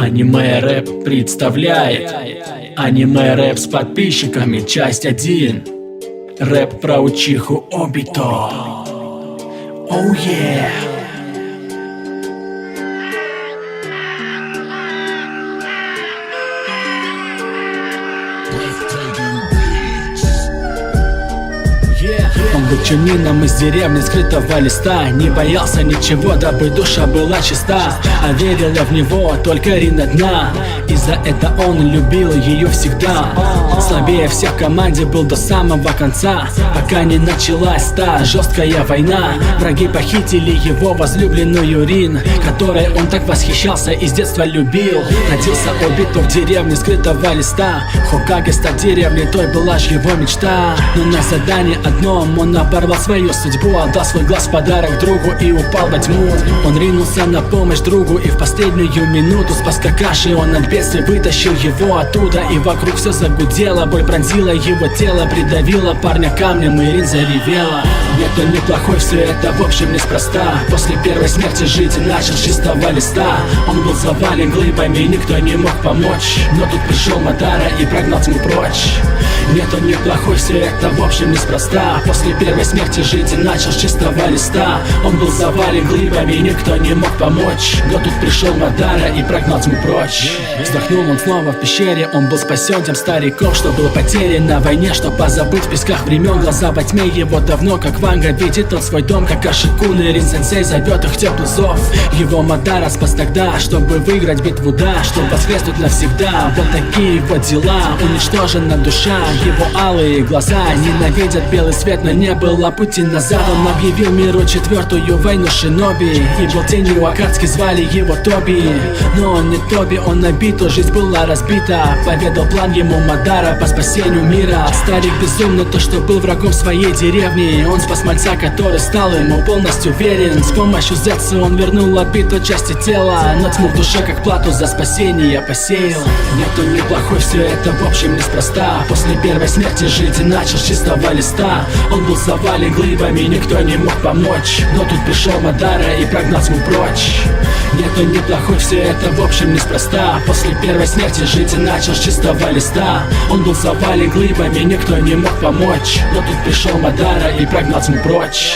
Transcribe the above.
Аниме рэп представляет аниме рэп с подписчиками, часть 1. Рэп про учиху Обито. Оу yeah. Он был чумином из деревни скрытого листа, не боялся ничего, дабы душа была чиста, а верила в него только Рина дна. И за это он любил ее всегда. Слабее всех в команде был до самого конца, пока не началась та жесткая война. Враги похитили его возлюбленную Рин, которой он так восхищался и с детства любил. Родился Обито в деревне скрытого листа. Хокаге стать деревней, той была ж его мечта. Но на задании одном он оборвал свою судьбу, отдал свой глаз в подарок другу и упал во тьму. Он ринулся на помощь другу и в последнюю минуту спас Какаши. Он от бедствия вытащил его оттуда, и вокруг все загудело. Боль пронзила его тело, придавила парня камнем, и Рин заревела. Нет, он неплохой, все это в общем неспроста. После первой смерти жить начал с чистого листа. Он был завален глыбами, никто не мог помочь, но тут пришел Мадара и прогнал тьму прочь. Нет, он неплохой, все это в общем неспроста. После первой смерти жить начал с чистого листа. Он был завален глыбами, никто не мог помочь, но тут пришел Мадара и прогнал тьму прочь. Вздохнул он снова в пещере, он был спасен тем стариком, что был потерян на войне, что позабыть в песках времен. Глаза во тьме его давно, как Ванга, видит он свой дом, как Ашикун, и Рин-сенсей зовет их в теплый зов. Его Мадара спас тогда, чтобы выиграть битву, да, чтобы воскреснуть навсегда. Вот такие вот дела, уничтожена душа, его алые глаза ненавидят белый свет, но не было пути назад. Он объявил миру четвертую войну шиноби, и был тенью Акацки, звали его Тоби. Но он не Тоби, он Обито, жизнь была разбита. Поведал план ему Мадара по спасению мира. Старик безумно то, что был врагом своей деревни. Он спас мальца, который стал ему полностью верен. С помощью Зетсу он вернул Обито части тела, но тьму в душе как плату за спасение посеял. Нет, он неплохой, все это в общем неспроста. После первой смерти жить начал с чистого листа. Он был завален глыбами, никто не мог помочь, но тут пришел Мадара и прогнал тьму прочь. Нет, он неплохой, все это в общем неспроста. После первой смерти жить начал с чистого листа. Он был завален глыбами, никто не мог помочь, но тут пришел Мадара и прогнал тьму прочь.